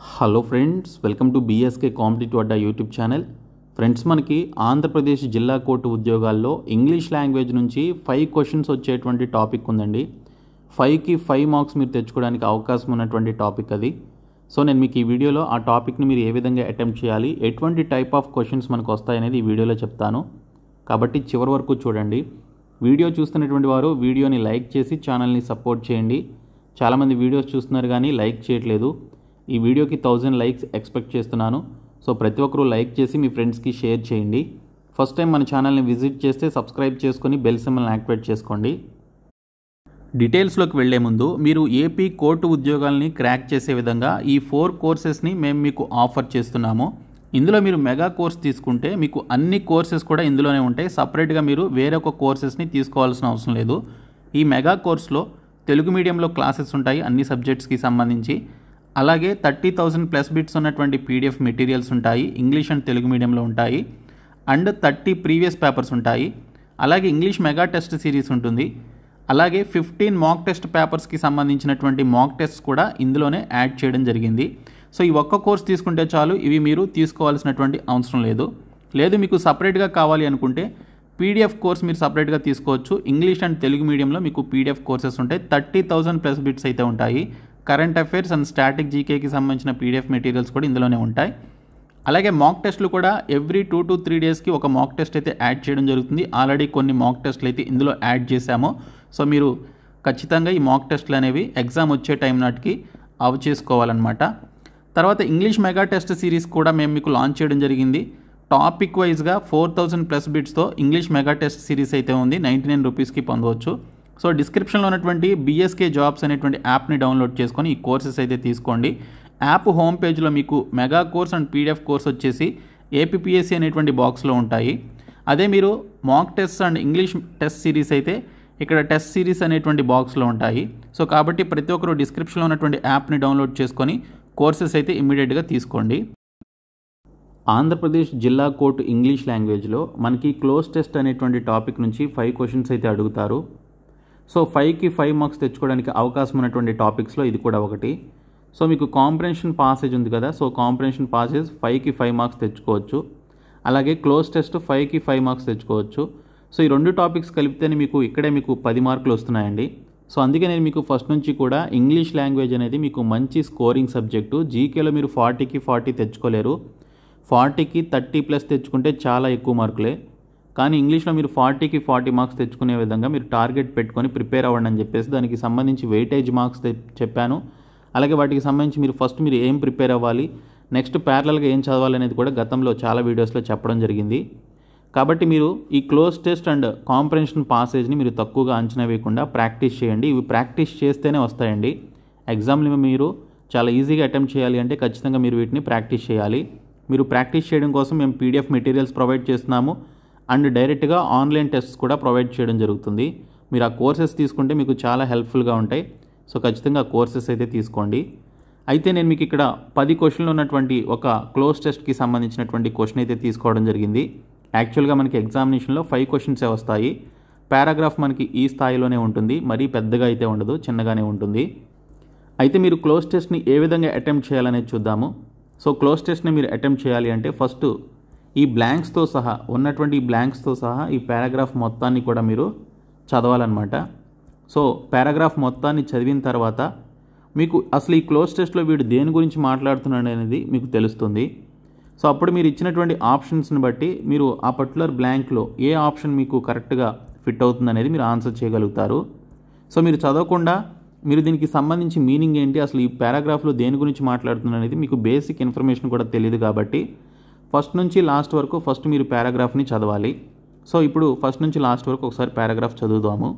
Hello friends, welcome to BSK competitive Adda YouTube channel. Friends, మనకి ఆంధ్రప్రదేశ్ జిల్లా court ఉద్యోగాల్లో English language నుంచి 5 questions వచ్చేటువంటి టాపిక్ ఉందండి. 5కి 5 మార్క్స్ మీరు తెచ్చుకోవడానికి అవకాశం ఉన్నటువంటి టాపిక్ అది. సో నేను మీకు ఈ వీడియోలో ఆ టాపిక్ని మీరు ఏ విధంగా అటెంప్ట్ చేయాలి, ఎటువంటి టైప్ ఆఫ్ క్వశ్చన్స్ మనకు వస్తాయనేది ఈ వీడియోలో చెప్తాను. కాబట్టి చివరి వరకు చూడండి. వీడియో చూస్తున్నటువంటి వారు వీడియోని లైక్ చేసి ఛానల్ని సపోర్ట్ చేయండి. చాలామంది వీడియోస్ చూస్తున్నారు కానీ లైక్ చేయట్లేదు. ఈ వీడియోకి 1000 లైక్స్ ఎక్స్పెక్ట్ చేస్తున్నాను. సో ప్రతి ఒక్కరూ లైక్ చేసి మీ ఫ్రెండ్స్కి షేర్ చేయండి. ఫస్ట్ టైం మన ఛానల్ని విజిట్ చేస్తే సబ్స్క్రైబ్ చేసుకొని బెల్ సింబల్ని యాక్టివేట్ చేసుకోండి. డీటెయిల్స్లోకి వెళ్లే ముందు మీరు ఏపీ కోర్టు ఉద్యోగాల్ని క్రాక్ చేసే విధంగా ఈ 4 కోర్సెస్ని మేము మీకు ఆఫర్ చేస్తున్నాము. ఇందులో మీరు మెగా కోర్స్ తీసుకుంటే మీకు అన్ని కోర్సెస్ కూడా ఇందులోనే ఉంటాయి. సపరేట్గా మీరు వేరొక కోర్సెస్ని తీసుకోవాల్సిన అవసరం లేదు. ఈ మెగా కోర్స్లో తెలుగు మీడియంలో క్లాసెస్ ఉంటాయి అన్ని సబ్జెక్ట్స్కి సంబంధించి. అలాగే 30,000 ప్లస్ బిట్స్ ఉన్నటువంటి పీడిఎఫ్ మెటీరియల్స్ ఉంటాయి. ఇంగ్లీష్ అండ్ తెలుగు మీడియంలో ఉంటాయి. అండ్ 30 ప్రీవియస్ పేపర్స్ ఉంటాయి. అలాగే ఇంగ్లీష్ మెగా టెస్ట్ సిరీస్ ఉంటుంది. అలాగే 15 మాక్ టెస్ట్ పేపర్స్కి సంబంధించినటువంటి మాక్ టెస్ట్ కూడా ఇందులోనే యాడ్ చేయడం జరిగింది. సో ఈ ఒక్క కోర్స్ తీసుకుంటే చాలు, ఇవి మీరు తీసుకోవాల్సినటువంటి అవసరం లేదు మీకు సపరేట్గా కావాలి అనుకుంటే పీడిఎఫ్ కోర్స్ మీరు సపరేట్గా తీసుకోవచ్చు. ఇంగ్లీష్ అండ్ తెలుగు మీడియంలో మీకు పీడిఎఫ్ కోర్సెస్ ఉంటాయి. 30,000 ప్లస్ బిట్స్ అయితే ఉంటాయి. కరెంట్ అఫైర్స్ అండ్ స్టాటిక్ జీకేకి సంబంధించిన పీడిఎఫ్ మెటీరియల్స్ కూడా ఇందులోనే ఉంటాయి. అలాగే మాక్ టెస్ట్లు కూడా ఎవ్రీ 2 to 3 డేస్కి ఒక మాక్ టెస్ట్ అయితే యాడ్ చేయడం జరుగుతుంది. ఆల్రెడీ కొన్ని మాక్ టెస్ట్లు అయితే ఇందులో యాడ్ చేశాము. సో మీరు ఖచ్చితంగా ఈ మాక్ టెస్ట్లు అనేవి ఎగ్జామ్ వచ్చే టైం నాటికి అవి చేసుకోవాలన్నమాట. తర్వాత ఇంగ్లీష్ మెగా టెస్ట్ సిరీస్ కూడా మేము మీకు లాంచ్ చేయడం జరిగింది. టాపిక్ వైజ్గా 4,000 ప్లస్ బిట్స్తో ఇంగ్లీష్ మెగా టెస్ట్ సిరీస్ అయితే ఉంది. 99 రూపీస్కి పొందవచ్చు. సో డిస్క్రిప్షన్లో ఉన్నటువంటి బీఎస్కే జాబ్స్ అనేటువంటి యాప్ని డౌన్లోడ్ చేసుకొని ఈ కోర్సెస్ అయితే తీసుకోండి. యాప్ హోమ్ పేజ్లో మీకు mega course and PDF course వచ్చేసి ఏపీపీఎస్సీ అనేటువంటి బాక్స్లో ఉంటాయి. అదే మీరు mock test and English test series అయితే ఇక్కడ టెస్ట్ సిరీస్ అనేటువంటి బాక్స్లో ఉంటాయి. సో కాబట్టి ప్రతి ఒక్కరు డిస్క్రిప్షన్లో ఉన్నటువంటి యాప్ని డౌన్లోడ్ చేసుకొని కోర్సెస్ అయితే ఇమ్మీడియట్గా తీసుకోండి. ఆంధ్రప్రదేశ్ జిల్లా కోర్టు ఇంగ్లీష్ లాంగ్వేజ్లో మనకి క్లోజ్ టెస్ట్ అనేటువంటి టాపిక్ నుంచి 5 క్వశ్చన్స్ అయితే అడుగుతారు. సో 5కి 5 మార్క్స్ తెచ్చుకోవడానికి అవకాశం ఉన్నటువంటి టాపిక్స్లో ఇది కూడా ఒకటి. సో మీకు కాంప్రహెన్షన్ పాసేజ్ ఉంది కదా, సో కాంప్రహెన్షన్ పాసేజ్ 5కి 5 మార్క్స్ తెచ్చుకోవచ్చు. అలాగే క్లోజ్ టెస్ట్ 5కి 5 మార్క్స్ తెచ్చుకోవచ్చు. సో ఈ 2 టాపిక్స్ కలిపితేనే ఇక్కడే మీకు 10 మార్కులు వస్తున్నాయండి. సో అందుకే నేను మీకు ఫస్ట్ నుంచి కూడా ఇంగ్లీష్ లాంగ్వేజ్ అనేది మీకు మంచి స్కోరింగ్ సబ్జెక్టు. జీకేలో మీరు 40కి 40 తెచ్చుకోలేరు. 40కి 30 ప్లస్ తెచ్చుకుంటే చాలా ఎక్కువ మార్కులే. కానీ ఇంగ్లీష్లో మీరు 40కి 40 మార్క్స్ తెచ్చుకునే విధంగా మీరు టార్గెట్ పెట్టుకొని ప్రిపేర్ అవ్వండి అని చెప్పేసి దానికి సంబంధించి వెయిటేజ్ మార్క్స్ చెప్పాను. అలాగే వాటికి సంబంధించి మీరు ఏం ప్రిపేర్ అవ్వాలి, నెక్స్ట్ ప్యారలల్గా ఏం చదవాలి అనేది కూడా గతంలో చాలా వీడియోస్లో చెప్పడం జరిగింది. కాబట్టి మీరు ఈ క్లోజ్ టెస్ట్ అండ్ కాంప్రహెన్షన్ పాసేజ్ని మీరు తక్కువగా అంచనా వేయకుండా ప్రాక్టీస్ చేయండి. ఇవి ప్రాక్టీస్ చేస్తేనే వస్తాయండి. ఎగ్జామ్ని మీరు చాలా ఈజీగా అటెంప్ట్ చేయాలి అంటే ఖచ్చితంగా మీరు వీటిని ప్రాక్టీస్ చేయాలి. మీరు ప్రాక్టీస్ చేయడం కోసం మేము పీడిఎఫ్ మెటీరియల్స్ ప్రొవైడ్ చేస్తున్నాము. అండ్ డైరెక్ట్గా ఆన్లైన్ టెస్ట్స్ కూడా ప్రొవైడ్ చేయడం జరుగుతుంది. మీరు ఆ కోర్సెస్ తీసుకుంటే మీకు చాలా హెల్ప్ఫుల్గా ఉంటాయి. సో ఖచ్చితంగా కోర్సెస్ అయితే తీసుకోండి. అయితే నేను మీకు ఇక్కడ 10 క్వశ్చన్లు ఉన్నటువంటి ఒక క్లోజ్ టెస్ట్కి సంబంధించినటువంటి క్వశ్చన్ అయితే తీసుకోవడం జరిగింది. యాక్చువల్గా మనకి ఎగ్జామినేషన్లో 5 క్వశ్చన్సే వస్తాయి. పారాగ్రాఫ్ మనకి ఈ స్థాయిలోనే ఉంటుంది, మరీ పెద్దగా అయితే ఉండదు, చిన్నగానే ఉంటుంది. అయితే మీరు క్లోజ్ టెస్ట్ని ఏ విధంగా అటెంప్ట్ చేయాలనేది చూద్దాము. సో క్లోజ్ టెస్ట్ని మీరు అటెంప్ట్ చేయాలి అంటే ఫస్ట్ ఈ బ్లాంక్స్తో సహా ఈ పారాగ్రాఫ్ మొత్తాన్ని కూడా మీరు చదవాలన్నమాట. సో పారాగ్రాఫ్ మొత్తాన్ని చదివిన తర్వాత మీకు అసలు ఈ క్లోజ్ టెస్ట్లో వీడు దేని గురించి మాట్లాడుతున్నాడు అనేది మీకు తెలుస్తుంది. సో అప్పుడు మీరు ఇచ్చినటువంటి ఆప్షన్స్ని బట్టి మీరు ఆ పర్టికులర్ బ్లాంక్లో ఏ ఆప్షన్ మీకు కరెక్ట్గా ఫిట్ అవుతుంది అనేది మీరు ఆన్సర్ చేయగలుగుతారు. సో మీరు చదవకుండా మీరు దీనికి సంబంధించి మీనింగ్ ఏంటి, అసలు ఈ పారాగ్రాఫ్లో దేని గురించి మాట్లాడుతున్నారు అనేది మీకు బేసిక్ ఇన్ఫర్మేషన్ కూడా తెలియదు. కాబట్టి ఫస్ట్ నుంచి లాస్ట్ వరకు ఫస్ట్ మీరు పారాగ్రాఫ్ని చదవాలి. సో ఇప్పుడు ఫస్ట్ నుంచి లాస్ట్ వరకు ఒకసారి పారాగ్రాఫ్ చదువుదాము.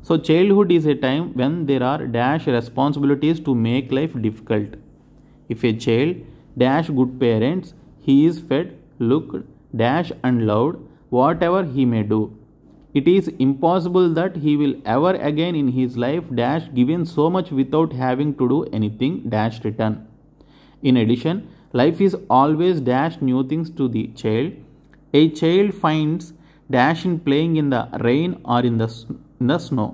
So childhood is a time when there are dash responsibilities to make life difficult. If a child dash good parents he is fed looked dash and loved whatever he may do. It is impossible that he will ever again in his life dash given so much without having to do anything dash return. In addition, life is always dash new things to the child. A child finds dash in playing in the rain or in the snow.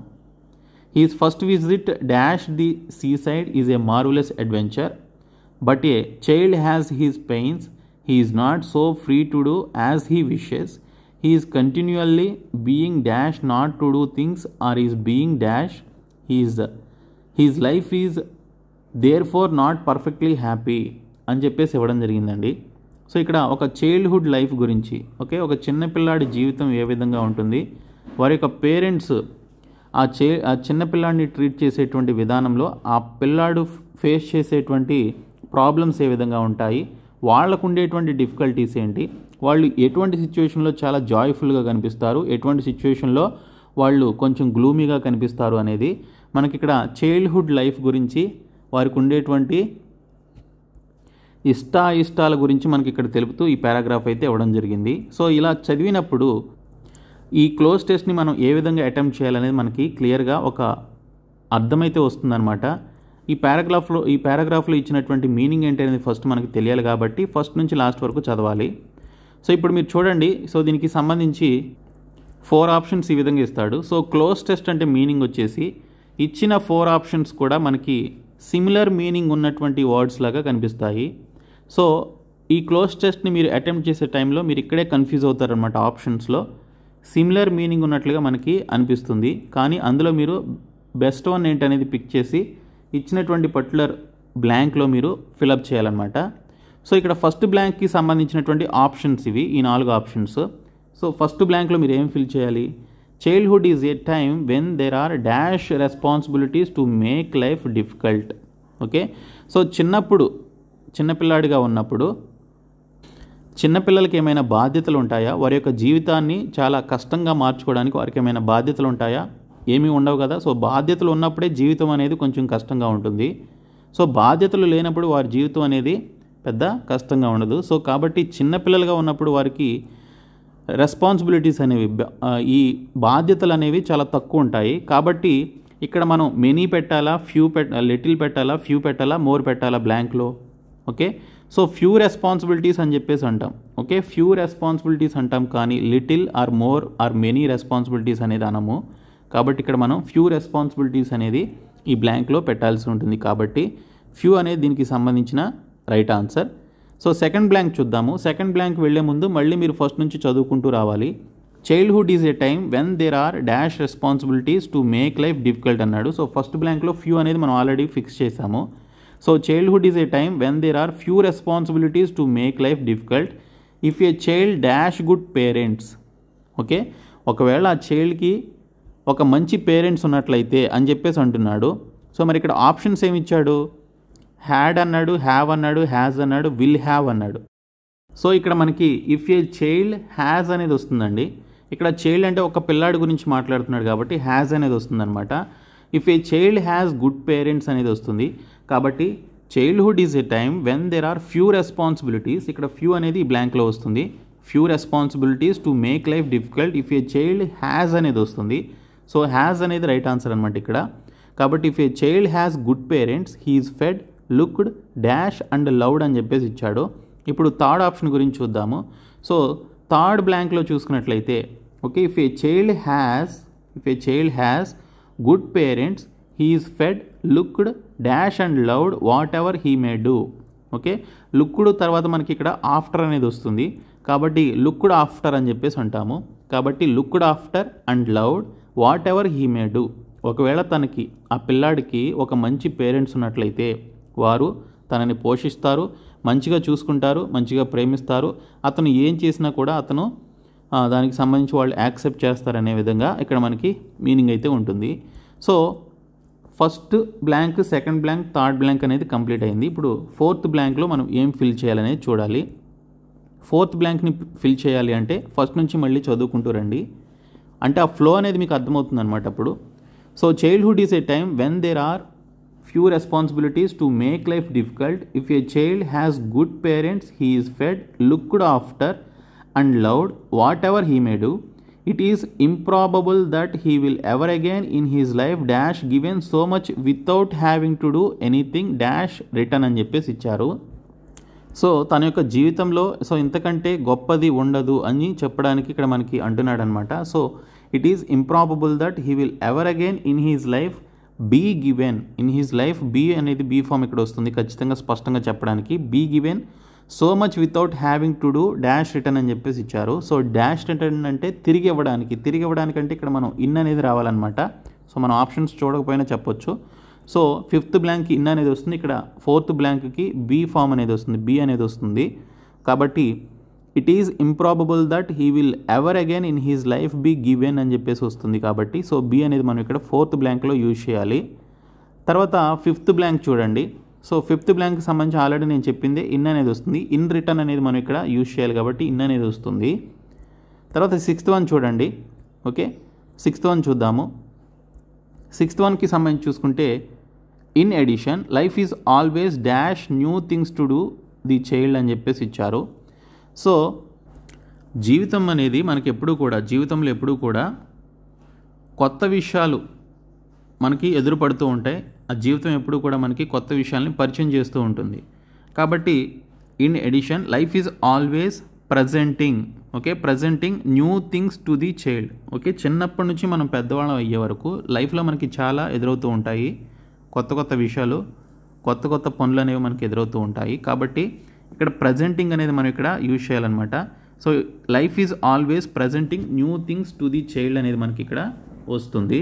His first visit dash the seaside is a marvelous adventure. But a child has his pains, he is not so free to do as he wishes, he is continually being dash not to do things or is being dash, his life is therefore not perfectly happy అని చెప్పేసి ఇవ్వడం జరిగిందండి. So ఇక్కడ ఒక childhood life గురించి, okay, ఒక చిన్నపిల్లాడి జీవితం ఏ విధంగా ఉంటుంది, వారి యొక్క పేరెంట్స్ ఆ చిన్నపిల్లాడిని ట్రీట్ చేసేటువంటి విధానంలో ఆ పిల్లాడు ఫేస్ చేసేటువంటి ప్రాబ్లమ్స్ ఏ విధంగా ఉంటాయి, వాళ్ళకు ఉండేటువంటి డిఫికల్టీస్ ఏంటి, వాళ్ళు ఎటువంటి సిచ్యువేషన్లో చాలా జాయ్ఫుల్గా కనిపిస్తారు, ఎటువంటి సిచ్యువేషన్లో వాళ్ళు కొంచెం గ్లూమీగా కనిపిస్తారు అనేది మనకి ఇక్కడ చైల్డ్హుడ్ లైఫ్ గురించి, వారికి ఉండేటువంటి ఇష్టాల గురించి మనకి ఇక్కడ తెలుపుతూ ఈ పారాగ్రాఫ్ అయితే ఇవ్వడం జరిగింది. సో ఇలా చదివినప్పుడు ఈ క్లోజ్ టెస్ట్ని మనం ఏ విధంగా అటెంప్ట్ చేయాలనేది మనకి క్లియర్గా ఒక అర్థమైతే వస్తుందన్నమాట. ఈ పారాగ్రాఫ్లో ఇచ్చినటువంటి మీనింగ్ ఏంటి అనేది ఫస్ట్ మనకి తెలియాలి కాబట్టి ఫస్ట్ నుంచి లాస్ట్ వరకు చదవాలి. సో ఇప్పుడు మీరు చూడండి, సో దీనికి సంబంధించి 4 ఆప్షన్స్ ఈ విధంగా ఇస్తాడు. సో క్లోజ్ టెస్ట్ అంటే మీనింగ్ వచ్చేసి ఇచ్చిన 4 ఆప్షన్స్ కూడా మనకి సిమిలర్ మీనింగ్ ఉన్నటువంటి వర్డ్స్ లాగా కనిపిస్తాయి. సో ఈ క్లోజ్ టెస్ట్ని మీరు అటెంప్ట్ చేసే టైంలో మీరు ఇక్కడే కన్ఫ్యూజ్ అవుతారనమాట. ఆప్షన్స్లో సిమిలర్ మీనింగ్ ఉన్నట్లుగా మనకి అనిపిస్తుంది, కానీ అందులో మీరు బెస్ట్ వన్ ఏంటనేది పిక్ చేసి ఇచ్చినటువంటి పర్టికులర్ బ్లాంక్లో మీరు ఫిలప్ చేయాలన్నమాట. సో ఇక్కడ ఫస్ట్ బ్లాంక్కి సంబంధించినటువంటి ఆప్షన్స్ ఇవి, ఈ 4 ఆప్షన్స్. సో ఫస్ట్ బ్లాంక్లో మీరు ఏం ఫిల్ చేయాలి, childhood is a time when there are dash responsibilities to make life difficult. Okay, so చిన్నపిల్లాడిగా ఉన్నప్పుడు చిన్నపిల్లలకి ఏమైనా బాధ్యతలు ఉంటాయా, వారి యొక్క జీవితాన్ని చాలా కష్టంగా మార్చుకోవడానికి వారికి ఏమైనా బాధ్యతలు ఉంటాయా, ఏమీ ఉండవు కదా. సో బాధ్యతలు ఉన్నప్పుడే జీవితం అనేది కొంచెం కష్టంగా ఉంటుంది. సో బాధ్యతలు లేనప్పుడు వారి జీవితం అనేది పెద్ద కష్టంగా ఉండదు. సో కాబట్టి చిన్నపిల్లలుగా ఉన్నప్పుడు వారికి రెస్పాన్సిబిలిటీస్ అనేవి, ఈ బాధ్యతలు అనేవి చాలా తక్కువ ఉంటాయి. కాబట్టి ఇక్కడ మనం మెనీ పెట్టాలా, లిటిల్ పెట్టాలా, ఫ్యూ పెట్టాలా, మోర్ పెట్టాలా బ్లాంక్లో. ఓకే, సో ఫ్యూ రెస్పాన్సిబిలిటీస్ అని చెప్పేసి అంటాం. ఓకే, ఫ్యూ రెస్పాన్సిబిలిటీస్ అంటాం, కానీ little are more or many responsibilities అనేది అనము. కాబట్టి ఇక్కడ మనం ఫ్యూ రెస్పాన్సిబిలిటీస్ అనేది ఈ బ్లాంక్లో పెట్టాల్సి ఉంటుంది. కాబట్టి ఫ్యూ అనేది దీనికి సంబంధించిన right answer. So second blank చూద్దాము. సెకండ్ బ్లాంక్ వెళ్లే ముందు మళ్ళీ మీరు ఫస్ట్ నుంచి చదువుకుంటూ రావాలి. Childhood is a time when there are dash responsibilities to make life difficult అన్నాడు. సో ఫస్ట్ బ్లాంక్లో ఫ్యూ అనేది మనం ఆల్రెడీ ఫిక్స్ చేసాము. So childhood is a time when there are few responsibilities to make life difficult if a child dash good parents. Okay, ఒకవేళ ఆ చైల్డ్కి ఒక మంచి parents ఉన్నట్లయితే అని చెప్పేసి అంటున్నాడు. సో మరి ఇక్కడ ఆప్షన్స్ ఏమి ఇచ్చాడు, హ్యాడ్ అన్నాడు, హ్యావ్ అన్నాడు, హ్యాజ్ అన్నాడు, విల్ హ్యావ్ అన్నాడు. సో ఇక్కడ మనకి ఇఫ్ ఏ చైల్డ్ హ్యాజ్ అనేది వస్తుందండి. ఇక్కడ చైల్డ్ అంటే ఒక పిల్లాడి గురించి మాట్లాడుతున్నాడు కాబట్టి హ్యాజ్ అనేది వస్తుందన్నమాట. If a child has good parents అనేది వస్తుంది. కాబట్టి childhood is a time when there are few responsibilities, ఇక్కడ ఫ్యూ అనేది ఈ బ్లాంక్లో వస్తుంది, few responsibilities to make life difficult if a child has అనేది వస్తుంది. సో హ్యాజ్ అనేది రైట్ ఆన్సర్ అనమాట ఇక్కడ. కాబట్టి if a child has good parents he is fed, looked, dash and loved అని చెప్పేసి ఇచ్చాడు. ఇప్పుడు థర్డ్ ఆప్షన్ గురించి చూద్దాము. సో థర్డ్ బ్లాంక్లో చూసుకున్నట్లయితే okay, if a child has good parents he is fed, looked, dash and loved whatever he may do. Okay, looked తర్వాత మనకి ఇక్కడ ఆఫ్టర్ అనేది వస్తుంది, కాబట్టి లుక్డ్ ఆఫ్టర్ అని చెప్పేసి అంటాము. కాబట్టి looked after and loved whatever he may do. ఒకవేళ తనకి ఆ పిల్లాడికి ఒక మంచి పేరెంట్స్ ఉన్నట్లయితే వారు తనని పోషిస్తారు, మంచిగా చూసుకుంటారు, మంచిగా ప్రేమిస్తారు, అతను ఏం చేసినా కూడా అతను దానికి సంబంధించి వాళ్ళు యాక్సెప్ట్ చేస్తారనే విధంగా ఇక్కడ మనకి మీనింగ్ అయితే ఉంటుంది. So first blank, second blank, third blank అనేది కంప్లీట్ అయింది. ఇప్పుడు ఫోర్త్ బ్లాంక్లో మనం ఏం ఫిల్ చేయాలనేది చూడాలి. ఫోర్త్ బ్లాంక్ని ఫిల్ చేయాలి అంటే ఫస్ట్ నుంచి మళ్ళీ చదువుకుంటూ రండి, అంటే ఆ ఫ్లో అనేది మీకు అర్థమవుతుంది అనమాట అప్పుడు. So childhood is a time when there are few responsibilities to make life difficult. If a child has good parents, he is fed, looked after and loved whatever he may do. It is improbable that he will ever again in his life dash given so much without having to do anything dash written అని చెప్పేసి ఇచ్చారు. So తన యొక్క జీవితంలో so ఇంతకంటే గొప్పది ఉండదు అని చెప్పడానికి ఇక్కడ మనకి అంటున్నాడు అనమాట. So it is improbable that he will ever again in his life be given in his life, be అనేది బీ ఫామ్ ఇక్కడ వస్తుంది ఖచ్చితంగా స్పష్టంగా చెప్పడానికి. Be given so much without having to do dash return అని చెప్పేసి ఇచ్చారు. సో డాష్ రిటర్న్ అంటే తిరిగి ఇవ్వడానికి అంటే ఇక్కడ మనం ఇన్ అనేది రావాలన్నమాట. సో మనం ఆప్షన్స్ చూడకపోయినా చెప్పొచ్చు. సో ఫిఫ్త్ బ్లాంక్కి ఇన్ అనేది వస్తుంది, ఇక్కడ ఫోర్త్ బ్లాంక్కి బీ ఫామ్ అనేది వస్తుంది, బీ అనేది వస్తుంది. కాబట్టి it is improbable that he will ever again in his life be given అని చెప్పేసి వస్తుంది. కాబట్టి సో బీ అనేది మనం ఇక్కడ ఫోర్త్ బ్లాంక్లో యూజ్ చేయాలి. తర్వాత ఫిఫ్త్ బ్లాంక్ చూడండి. సో ఫిఫ్త్ బ్లాంక్కి సంబంధించి ఆల్రెడీ నేను చెప్పింది ఇన్ అనేది వస్తుంది. ఇన్ రిటర్న్ అనేది మనం ఇక్కడ యూజ్ చేయాలి కాబట్టి ఇన్ అనేది వస్తుంది. తర్వాత సిక్స్త్ వన్ చూడండి. ఓకే, సిక్స్త్ వన్ చూద్దాము. సిక్స్త్ వన్కి సంబంధించి చూసుకుంటే in addition life is always dash new things to do the child అని చెప్పేసి ఇచ్చారు. సో జీవితం అనేది మనకి జీవితంలో ఎప్పుడూ కూడా కొత్త విషయాలు మనకి ఎదురుపడుతూ ఉంటాయి. ఆ జీవితం ఎప్పుడూ కూడా మనకి కొత్త విషయాల్ని పరిచయం చేస్తూ ఉంటుంది. కాబట్టి in addition life is always presenting new things to the child. Okay, చిన్నప్పటి నుంచి మనం పెద్దవాళ్ళం అయ్యే వరకు లైఫ్లో మనకి చాలా ఎదురవుతూ ఉంటాయి. కొత్త విషయాలు, కొత్త పనులు అనేవి మనకి ఎదురవుతూ ఉంటాయి. కాబట్టి ఇక్కడ ప్రజెంటింగ్ అనేది మనం ఇక్కడ యూజ్ చేయాలన్నమాట. So life is always presenting new things to the child అనేది మనకి ఇక్కడ వస్తుంది.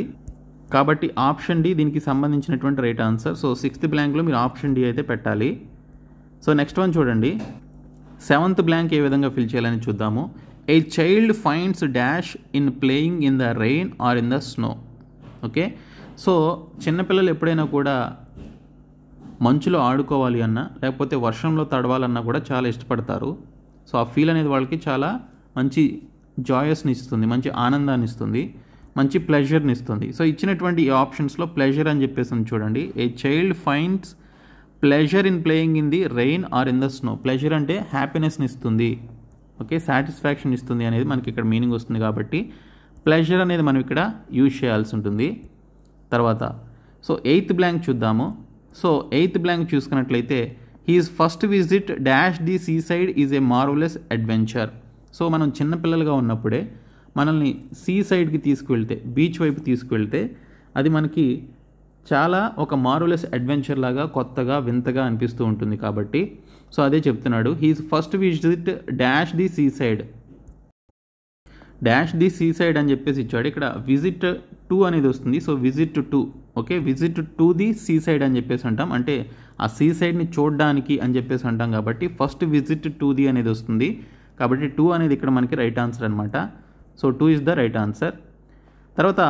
కాబట్టి ఆప్షన్ డి దీనికి సంబంధించినటువంటి రైట్ ఆన్సర్. సో సిక్స్త్ బ్లాంక్లో మీరు ఆప్షన్ డి అయితే పెట్టాలి. సో నెక్స్ట్ వన్ చూడండి. సెవెంత్ బ్లాంక్ ఏ విధంగా ఫిల్ చేయాలని చూద్దాము. A child finds dash in playing in the rain are in the snow. Okay, so చిన్నపిల్లలు ఎప్పుడైనా కూడా మంచులో ఆడుకోవాలి అన్నా లేకపోతే వర్షంలో తడవాలన్నా కూడా చాలా ఇష్టపడతారు. సో ఆ ఫీల్ అనేది వాళ్ళకి చాలా మంచి జాయస్ని ఇస్తుంది, మంచి ఆనందాన్ని ఇస్తుంది, మంచి ప్లెజర్ని ఇస్తుంది. సో ఇచ్చినటువంటి ఈ ఆప్షన్స్లో ప్లెజర్ అని చెప్పేసి చూడండి. A child finds pleasure in playing in the rain are in the snow. Pleasure అంటే హ్యాపీనెస్ని ఇస్తుంది, ఓకే, సాటిస్ఫాక్షన్ ఇస్తుంది అనేది మనకి ఇక్కడ మీనింగ్ వస్తుంది. కాబట్టి ప్లెజర్ అనేది మనం ఇక్కడ యూజ్ చేయాల్సి ఉంటుంది. తర్వాత సో ఎయిత్ బ్లాంక్ చూద్దాము. సో ఎయిత్ బ్లాంక్ చూసుకున్నట్లయితే his first visit dash the sea side is a marvellous adventure. So మనం చిన్నపిల్లలుగా ఉన్నప్పుడే మనల్ని సీ సైడ్కి తీసుకువెళ్తే, బీచ్ వైపు తీసుకువెళ్తే అది మనకి చాలా ఒక మార్వలస్ అడ్వెంచర్ లాగా కొత్తగా వింతగా అనిపిస్తూ ఉంటుంది. కాబట్టి సో అదే చెప్తున్నాడు. His first visit dash the sea side అని చెప్పేసి ఇచ్చాడు. ఇక్కడ విజిట్ టు అనేది వస్తుంది. So visit to, okay, visit to the sea side అని చెప్పేసి అంటాం. అంటే ఆ సీ సైడ్ని చూడడానికి అని చెప్పేసి అంటాం. కాబట్టి ఫస్ట్ విజిట్ టు ది అనేది వస్తుంది. కాబట్టి 2 అనేది ఇక్కడ మనకి రైట్ ఆన్సర్ అనమాట. So 2 is the right answer. తర్వాత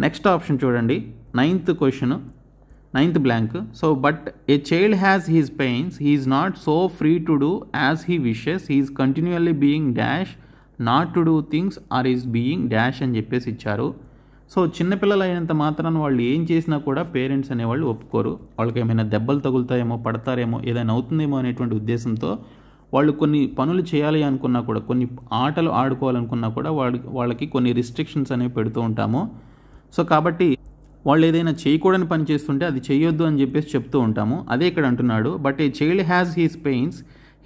నెక్స్ట్ ఆప్షన్ చూడండి. Ninth blank. So but a child has his pains, he is not so free to do as he wishes, he is continually being dash not to do things or is being dash అని చెప్పేసి ఇచ్చారు. So చిన్నపిల్లలు అయినంత మాత్రాన వాళ్ళు ఏం చేసినా కూడా పేరెంట్స్ అనేవాళ్ళు ఒప్పుకోరు. వాళ్ళకి ఏమైనా దెబ్బలు తగులుతాయేమో, పడతారేమో, ఏదైనా అవుతుందేమో అనేటువంటి ఉద్దేశంతో వాళ్ళు కొన్ని పనులు చేయాలి అనుకున్నా కూడా, కొన్ని ఆటలు ఆడుకోవాలనుకున్నా కూడా వాళ్ళకి కొన్ని రిస్ట్రిక్షన్స్ అనేవి పెడుతూ ఉంటాము. సో కాబట్టి వాళ్ళు ఏదైనా చేయకూడని పని చేస్తుంటే అది చేయొద్దు అని చెప్పేసి చెప్తూ ఉంటాము. అదే ఇక్కడ అంటున్నాడు. But a child has his pains,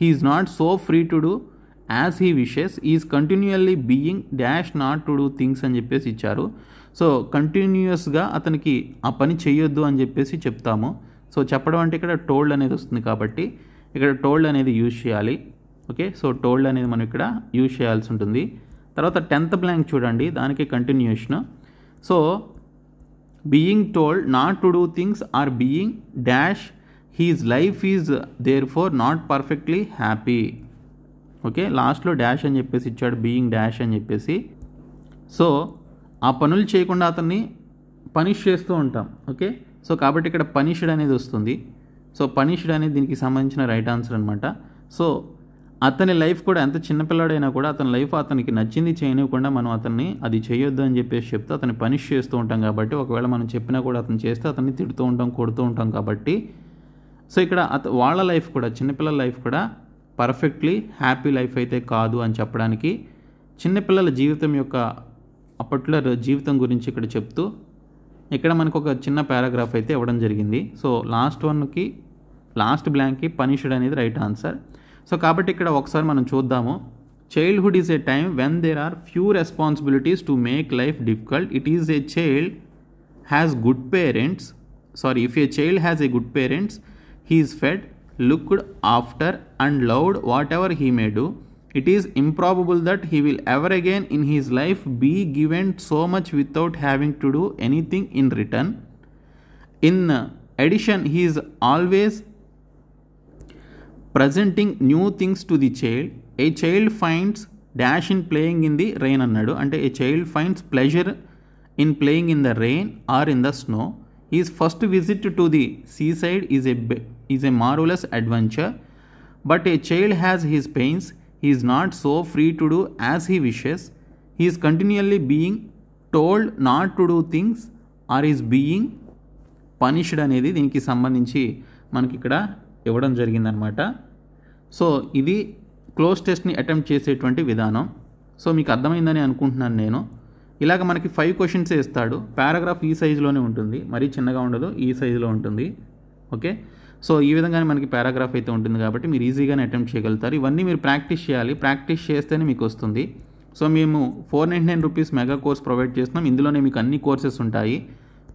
he is not so free to do as he wishes, is continually being dash not to do things అని చెప్పేసి ఇచ్చారు. సో కంటిన్యూస్గా అతనికి ఆ పని చేయొద్దు అని చెప్పేసి చెప్తాము. సో చెప్పడం అంటే ఇక్కడ టోల్డ్ అనేది వస్తుంది. కాబట్టి ఇక్కడ టోల్డ్ అనేది యూజ్ చేయాలి. ఓకే, సో టోల్డ్ అనేది మనం ఇక్కడ యూజ్ చేయాల్సి ఉంటుంది. తర్వాత 10th బ్లాంక్ చూడండి, దానికి continuation. So being told not to do things or being dash his life is therefore not perfectly happy. Okay, లాస్ట్లో డాష్ అని చెప్పేసి ఇచ్చాడు, బీయింగ్ డాష్ అని చెప్పేసి. సో ఆ పనులు చేయకుండా అతన్ని పనిష్ చేస్తూ ఉంటాం. ఓకే, సో కాబట్టి ఇక్కడ పనిష్డ్ అనేది వస్తుంది. సో పనిష్డ్ అనేది దీనికి సంబంధించిన రైట్ ఆన్సర్ అనమాట. సో అతని లైఫ్ కూడా ఎంత చిన్నపిల్లాడైనా కూడా అతని లైఫ్ అతనికి నచ్చింది చేయనివ్వకుండా మనం అతన్ని అది చేయొద్దు అని చెప్పేసి చెప్తూ అతన్ని పనిష్ చేస్తూ ఉంటాం. కాబట్టి ఒకవేళ మనం చెప్పినా కూడా అతను చేస్తే అతన్ని తిడుతూ ఉంటాం, కొడుతూ ఉంటాం. కాబట్టి సో ఇక్కడ వాళ్ళ లైఫ్ కూడా, చిన్నపిల్లల లైఫ్ కూడా పర్ఫెక్ట్లీ హ్యాపీ లైఫ్ అయితే కాదు అని చెప్పడానికి చిన్నపిల్లల జీవితం యొక్క పర్టికులర్ జీవితం గురించి ఇక్కడ చెప్తూ ఇక్కడ మనకు ఒక చిన్న పారాగ్రాఫ్ అయితే ఇవ్వడం జరిగింది. సో లాస్ట్ బ్లాంక్కి పనిష్డ్ అనేది రైట్ ఆన్సర్. సో కాబట్టి ఇక్కడ ఒకసారి మనం చూద్దాము. Childhood is a time when there are few responsibilities to make life difficult. It is a child has good parents, if a child has a good parents, he is fed, looked after and loved whatever he may do, it is improbable that he will ever again in his life be given so much without having to do anything in return. In addition, he is always presenting new things to the child. A child finds dash in playing in the rain అన్నాడు. అంటే a child finds pleasure in playing in the rain or in the snow. His first visit to the seaside is a marvelous adventure. But a child has his pains. He is not so free to do as he wishes. He is continually being told not to do things or is being punished అనేది దీనికి సంబంధించి మనకి ఇక్కడ ఇవ్వడం జరిగిందనమాట. So ఇది close టెస్ట్ని attempt చేసేటువంటి విధానం. సో మీకు అర్థమైందని అనుకుంటున్నాను నేను. ఇలాగ మనకి 5 క్వశ్చన్స్ ఇస్తాడు. పారాగ్రాఫ్ ఈ సైజులోనే ఉంటుంది, మరీ చిన్నగా ఉండదు, ఈ సైజులో ఉంటుంది. ఓకే, సో ఈ విధంగానే మనకి పారాగ్రాఫ్ అయితే ఉంటుంది కాబట్టి మీరు ఈజీగానే అటెంప్ట్ చేయగలుగుతారు. ఇవన్నీ మీరు ప్రాక్టీస్ చేయాలి, ప్రాక్టీస్ చేస్తేనే మీకు వస్తుంది. సో మేము 499 రూపీస్ మెగా కోర్స్ ప్రొవైడ్ చేస్తున్నాం. ఇందులోనే మీకు అన్ని కోర్సెస్ ఉంటాయి.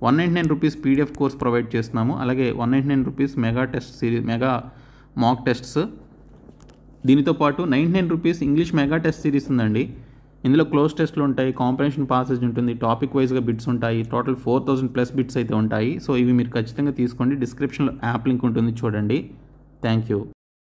199 రూపీస్ పీడిఎఫ్ కోర్స్ ప్రొవైడ్ చేస్తున్నాము. అలాగే 199 rupees mega test series, mega mock tests. దీనితో పాటు 99 rupees English mega test series ఉందండి. ఇందులో క్లోజ్ టెస్ట్లు ఉంటాయి, కాంప్రహెన్షన్ పాసేజ్ ఉంటుంది, టాపిక్ వైజ్గా బిట్స్ ఉంటాయి, టోటల్ 4000+ బిట్స్ అయితే ఉంటాయి. సో ఇవి మీరు ఖచ్చితంగా తీసుకోండి. డిస్క్రిప్షన్లో యాప్ లింక్ ఉంటుంది, చూడండి. Thank you.